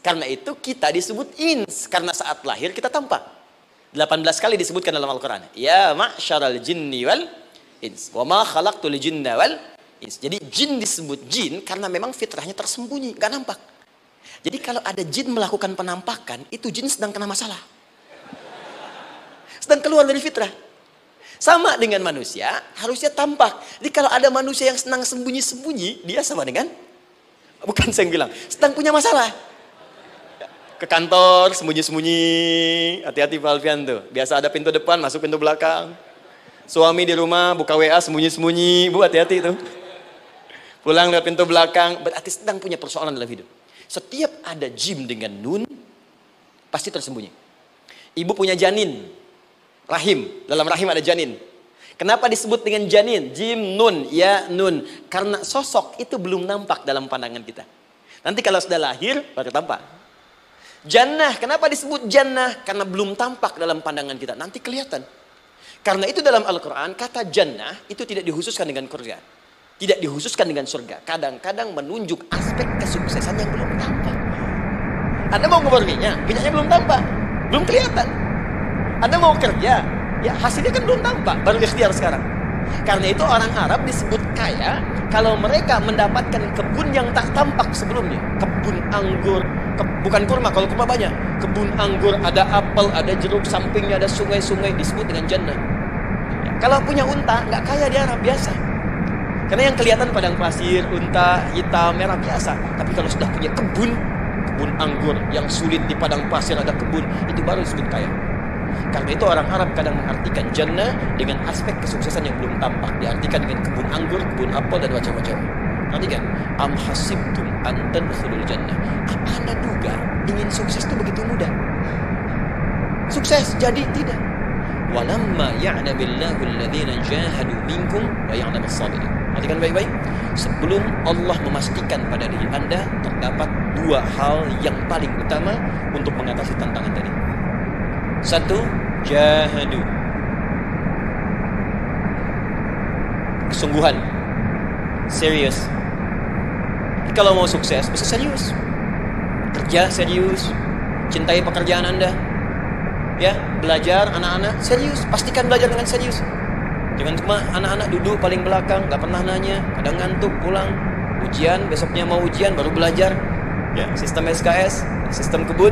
Karena itu kita disebut ins, karena saat lahir kita tampak. 18 kali disebutkan dalam Al-Quran. Ya ma'syaral jinni wal ins, wa ma khalaqtul jinna wal ins. Jadi jin disebut jin karena memang fitrahnya tersembunyi, nggak nampak. Jadi kalau ada jin melakukan penampakan, itu jin sedang kena masalah. Sedang keluar dari fitrah. Sama dengan manusia, harusnya tampak. Jadi kalau ada manusia yang senang sembunyi-sembunyi, dia sama dengan, bukan saya yang bilang, sedang punya masalah. Ke kantor, sembunyi-sembunyi, hati-hati Pak Alfian tuh. Biasa ada pintu depan, masuk pintu belakang. Suami di rumah, buka WA, sembunyi-sembunyi. Bu, hati-hati tuh. Pulang lewat pintu belakang, berarti sedang punya persoalan dalam hidup. Setiap ada jim dengan nun, pasti tersembunyi. Ibu punya janin, rahim, dalam rahim ada janin. Kenapa disebut dengan janin? Jim, nun, ya, nun. Karena sosok itu belum nampak dalam pandangan kita. Nanti kalau sudah lahir, baru tampak. Jannah, kenapa disebut jannah? Karena belum tampak dalam pandangan kita, nanti kelihatan. Karena itu dalam Al-Quran, kata jannah itu tidak dikhususkan dengan surga. Tidak dikhususkan dengan surga. Kadang-kadang menunjuk aspek kesuksesan yang belum tampak. Anda mau ngebor minyaknya belum tampak. Belum kelihatan. Anda mau kerja, ya hasilnya kan belum tampak, baru ikhtiar sekarang. Karena itu orang Arab disebut kaya kalau mereka mendapatkan kebun yang tak tampak sebelumnya. Kebun anggur, bukan kurma, kalau kurma banyak. Kebun anggur, ada apel, ada jeruk, sampingnya ada sungai-sungai, disebut dengan jannah. Ya, kalau punya unta, nggak kaya di Arab, biasa. Karena yang kelihatan padang pasir, unta, hitam, merah, biasa. Tapi kalau sudah punya kebun anggur yang sulit di padang pasir ada kebun, itu baru disebut kaya. Karena itu orang Arab kadang mengartikan jannah dengan aspek kesuksesan yang belum tampak. Diartikan dengan kebun anggur, kebun apel, dan macam-macam. Perhatikan, am hasibtum an tadkhulul jannah. Apa Anda duga ingin sukses itu begitu mudah? Sukses jadi tidak. Walamma ya'lamillahu alladhina jahadu minkum wa ya'lamus sabirin. Perhatikan baik-baik. Sebelum Allah memastikan pada diri Anda terdapat dua hal yang paling utama untuk mengatasi tantangan tadi. Satu, jahadu, kesungguhan, serius. Jadi kalau mau sukses, bisa serius. Kerja serius, cintai pekerjaan Anda. Ya, belajar anak-anak serius, pastikan belajar dengan serius. Jangan cuma anak-anak duduk paling belakang, nggak pernah nanya, kadang ngantuk pulang. Ujian, besoknya mau ujian baru belajar. Ya, sistem SKS, sistem kebut.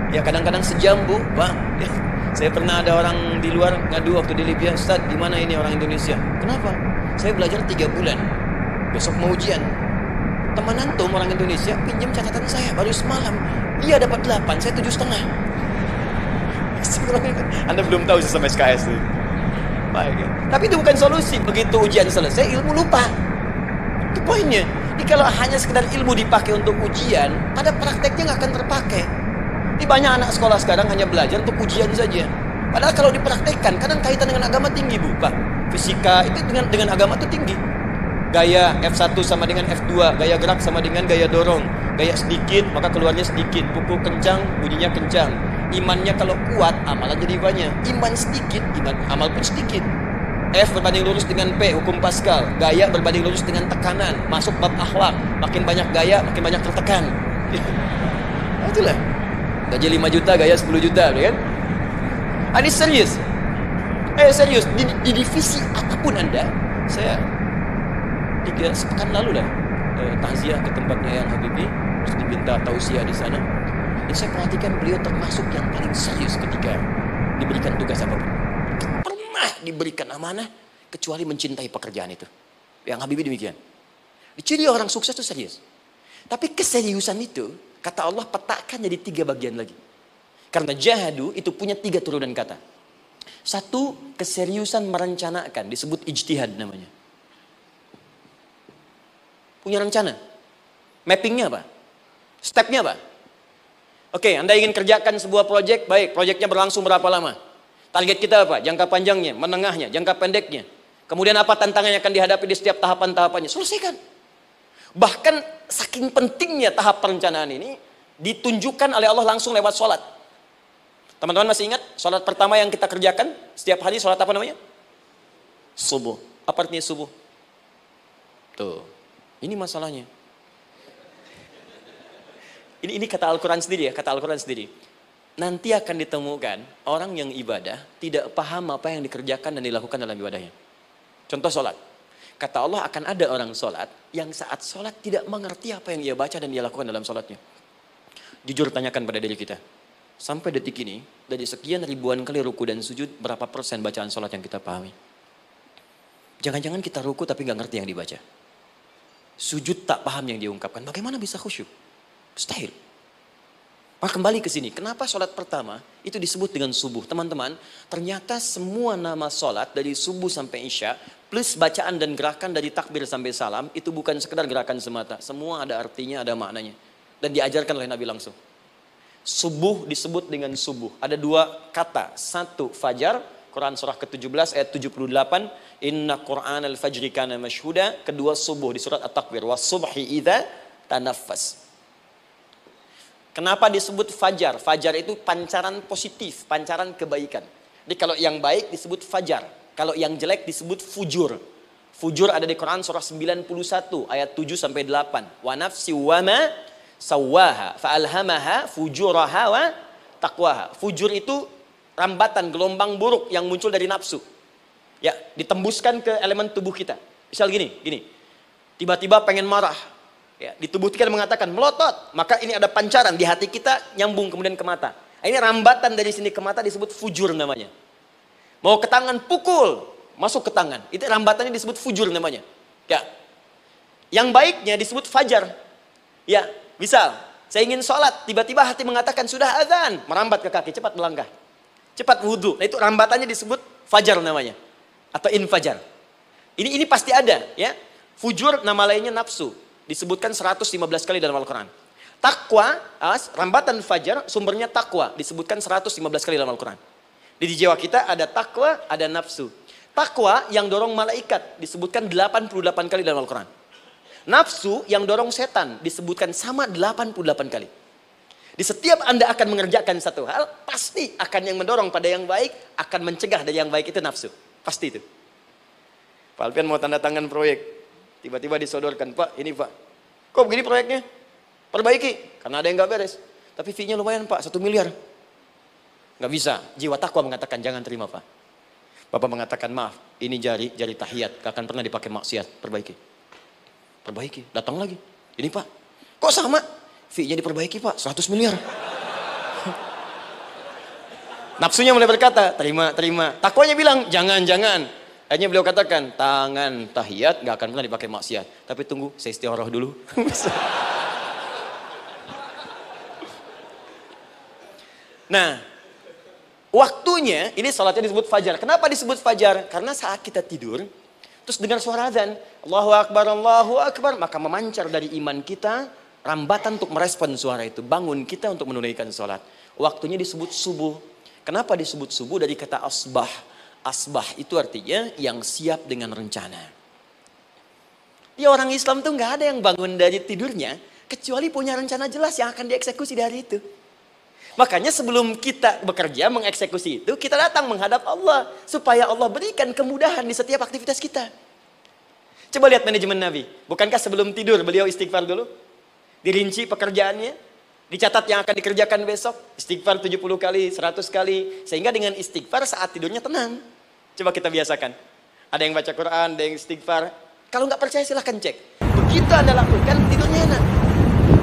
Ya kadang-kadang sejam Bu, Bang. Ya, saya pernah ada orang di luar ngadu waktu di Libya, Ustaz, di mana ini orang Indonesia? Kenapa? Saya belajar 3 bulan. Besok mau ujian. Teman antum orang Indonesia pinjam catatan saya baru semalam. Dia dapat 8, saya 7,5. Anda belum tahu sistem SKS itu. Baik. Ya. Tapi itu bukan solusi. Begitu ujian selesai, ilmu lupa. Itu poinnya. Jadi kalau hanya sekedar ilmu dipakai untuk ujian, pada prakteknya nggak akan terpakai. Ini banyak anak sekolah sekarang hanya belajar untuk ujian saja. Padahal kalau dipraktekkan, kadang kaitan dengan agama tinggi, Bu. Pak, fisika itu dengan agama itu tinggi. Gaya F1 sama dengan F2, gaya gerak sama dengan gaya dorong. Gaya sedikit, maka keluarnya sedikit. Pukul kencang, bunyinya kencang. Imannya kalau kuat, amalan jadi banyak. Iman sedikit, amal pun sedikit. F berbanding lurus dengan P, hukum Pascal. Gaya berbanding lurus dengan tekanan. Masuk bab akhlak. Makin banyak gaya, makin banyak tertekan. Itulah. Gaji 5 juta, gaya 10 juta, kan? Ini serius. Serius. Di divisi apapun Anda, saya 3 sepekan lalu lah takziah ke tempatnya yang Habibie, terus diminta tausiah di sana. Dan saya perhatikan beliau termasuk yang paling serius ketika diberikan tugas apapun. Pernah diberikan amanah kecuali mencintai pekerjaan itu. Yang Habibie demikian. Ciri orang sukses itu serius. Tapi keseriusan itu, kata Allah, petakan jadi 3 bagian lagi. Karena jahadu itu punya 3 turunan kata. Satu, keseriusan merencanakan, disebut ijtihad namanya. Punya rencana. Mappingnya apa? Stepnya apa? Oke, Anda ingin kerjakan sebuah proyek, baik, proyeknya berlangsung berapa lama? Target kita apa? Jangka panjangnya, menengahnya, jangka pendeknya. Kemudian apa tantangan yang akan dihadapi di setiap tahapan-tahapannya? Selesaikan. Bahkan saking pentingnya tahap perencanaan ini ditunjukkan oleh Allah langsung lewat sholat. Teman-teman masih ingat sholat pertama yang kita kerjakan setiap hari, sholat apa namanya? Subuh. Apa artinya subuh? Tuh, ini masalahnya. Ini kata Al-Quran sendiri ya, kata Al-Quran sendiri. Nanti akan ditemukan orang yang ibadah tidak paham apa yang dikerjakan dan dilakukan dalam ibadahnya. Contoh sholat. Kata Allah akan ada orang sholat yang saat sholat tidak mengerti apa yang ia baca dan ia lakukan dalam sholatnya. Jujur tanyakan pada diri kita. Sampai detik ini, dari sekian ribuan kali ruku dan sujud, berapa persen bacaan sholat yang kita pahami? Jangan-jangan kita ruku tapi nggak ngerti yang dibaca. Sujud tak paham yang diungkapkan. Bagaimana bisa khusyuk? Mustahil. Maka kembali ke sini. Kenapa sholat pertama itu disebut dengan subuh? Teman-teman, ternyata semua nama sholat dari subuh sampai isya, plus bacaan dan gerakan dari takbir sampai salam, itu bukan sekedar gerakan semata. Semua ada artinya, ada maknanya. Dan diajarkan oleh Nabi langsung. Subuh disebut dengan subuh. Ada dua kata. Satu, fajar. Quran surah ke-17 ayat 78. Inna Qur'an al-fajri kana mashhuda. Kedua, subuh di surat At-Takwir. Wasubhi idha tanaffas. Kenapa disebut fajar? Fajar itu pancaran positif, pancaran kebaikan. Jadi kalau yang baik disebut fajar. Kalau yang jelek disebut fujur. Fujur ada di Quran surah 91 ayat 7 sampai 8. Wa nafsi wa ma sawwaha fa'alhamaha fujuraha wa taqwaha. Fujur itu rambatan, gelombang buruk yang muncul dari nafsu. Ya, ditembuskan ke elemen tubuh kita. Misal gini. Tiba-tiba pengen marah. Ya, di tubuh kita mengatakan melotot, maka ini ada pancaran di hati kita nyambung kemudian ke mata. Ini rambatan dari sini ke mata disebut fujur namanya. Mau ke tangan pukul, masuk ke tangan. Itu rambatannya disebut fujur namanya. Ya. Yang baiknya disebut fajar. Ya, misal saya ingin sholat, tiba-tiba hati mengatakan sudah azan, merambat ke kaki, cepat melangkah. Cepat wudhu. Nah, itu rambatannya disebut fajar namanya. Atau infajar. Ini pasti ada, ya. Fujur nama lainnya nafsu. Disebutkan 115 kali dalam Al-Quran. Takwa, rambatan fajar, sumbernya takwa. Disebutkan 115 kali dalam Al-Quran. Di jiwa kita ada takwa, ada nafsu. Takwa yang dorong malaikat, disebutkan 88 kali dalam Al-Quran. Nafsu yang dorong setan, disebutkan sama 88 kali. Di setiap Anda akan mengerjakan satu hal, pasti akan yang mendorong pada yang baik, akan mencegah dari yang baik itu nafsu. Pasti itu. Pak Alfian mau tanda tangan proyek. Tiba-tiba disodorkan, Pak, ini Pak. Kok begini proyeknya? Perbaiki, karena ada yang nggak beres. Tapi fee-nya lumayan Pak, 1 miliar. Nggak bisa, jiwa takwa mengatakan jangan terima Pak. Bapak mengatakan maaf, ini jari tahiyat, gak akan pernah dipakai maksiat, perbaiki, datang lagi. Ini Pak, kok sama? Fee-nya diperbaiki Pak, 100 miliar. Nafsunya mulai berkata, terima. Takwanya bilang, jangan. Akhirnya beliau katakan, tangan tahiyat gak akan pernah dipakai maksiat. Tapi tunggu, saya istiqoroh dulu. Nah, waktunya, ini salatnya disebut fajar. Kenapa disebut fajar? Karena saat kita tidur, terus dengar suara azan, Allahu Akbar, maka memancar dari iman kita, rambatan untuk merespon suara itu. Bangun kita untuk menunaikan salat. Waktunya disebut subuh. Kenapa disebut subuh? Dari kata asbah. Asbah itu artinya yang siap dengan rencana. Ya, orang Islam tuh nggak ada yang bangun dari tidurnya kecuali punya rencana jelas yang akan dieksekusi di hari itu. Makanya sebelum kita bekerja mengeksekusi itu, kita datang menghadap Allah supaya Allah berikan kemudahan di setiap aktivitas kita. Coba lihat manajemen Nabi. Bukankah sebelum tidur beliau istighfar dulu? Dirinci pekerjaannya, dicatat yang akan dikerjakan besok, istighfar 70 kali, 100 kali, sehingga dengan istighfar saat tidurnya tenang. Coba kita biasakan. Ada yang baca Quran, ada yang istighfar. Kalau nggak percaya silahkan cek. Begitu Anda lakukan, tidurnya enak.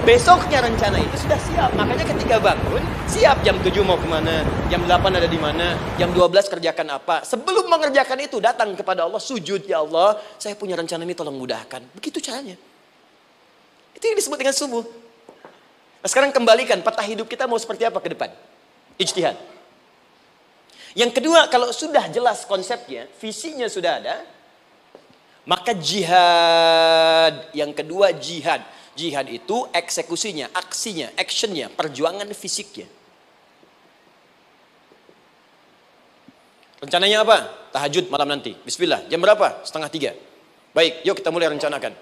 Besoknya rencana itu sudah siap. Makanya ketika bangun, siap jam 7 mau kemana, jam 8 ada di mana, jam 12 kerjakan apa. Sebelum mengerjakan itu, datang kepada Allah, sujud, ya Allah, saya punya rencana ini tolong mudahkan. Begitu caranya. Itu yang disebut dengan subuh. Nah, sekarang kembalikan peta hidup kita mau seperti apa ke depan. Ijtihad. Yang kedua, kalau sudah jelas konsepnya, visinya sudah ada, maka jihad. Yang kedua jihad. Jihad itu eksekusinya, aksinya, actionnya, perjuangan fisiknya. Rencananya apa? Tahajud malam nanti. Bismillah. Jam berapa? 2:30. Baik, yuk kita mulai rencanakan.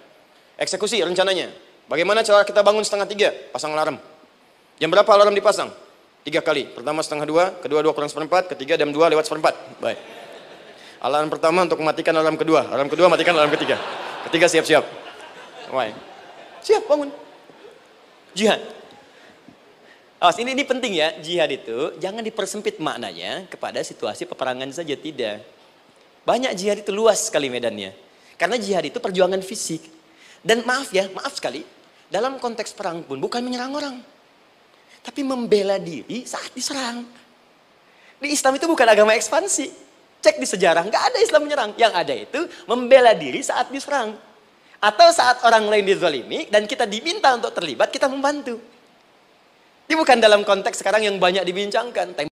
Eksekusi rencananya. Bagaimana cara kita bangun 2:30? Pasang alarm. Jam berapa alarm dipasang? 3 kali. Pertama 1:30, kedua 2 kurang 1/4, ketiga jam 2 lewat 1/4. Baik. Alarm pertama untuk mematikan alarm kedua. Alarm kedua matikan alarm ketiga. Ketiga siap-siap. Baik. Siap bangun. Jihad. Awas, ini penting ya, jihad itu jangan dipersempit maknanya kepada situasi peperangan saja, tidak. Banyak jihad itu luas sekali medannya. Karena jihad itu perjuangan fisik. Dan maaf ya, maaf sekali, dalam konteks perang pun bukan menyerang orang. Tapi membela diri saat diserang. Di Islam itu bukan agama ekspansi. Cek di sejarah, nggak ada Islam menyerang. Yang ada itu membela diri saat diserang. Atau saat orang lain dizalimi dan kita diminta untuk terlibat, kita membantu. Ini bukan dalam konteks sekarang yang banyak dibincangkan.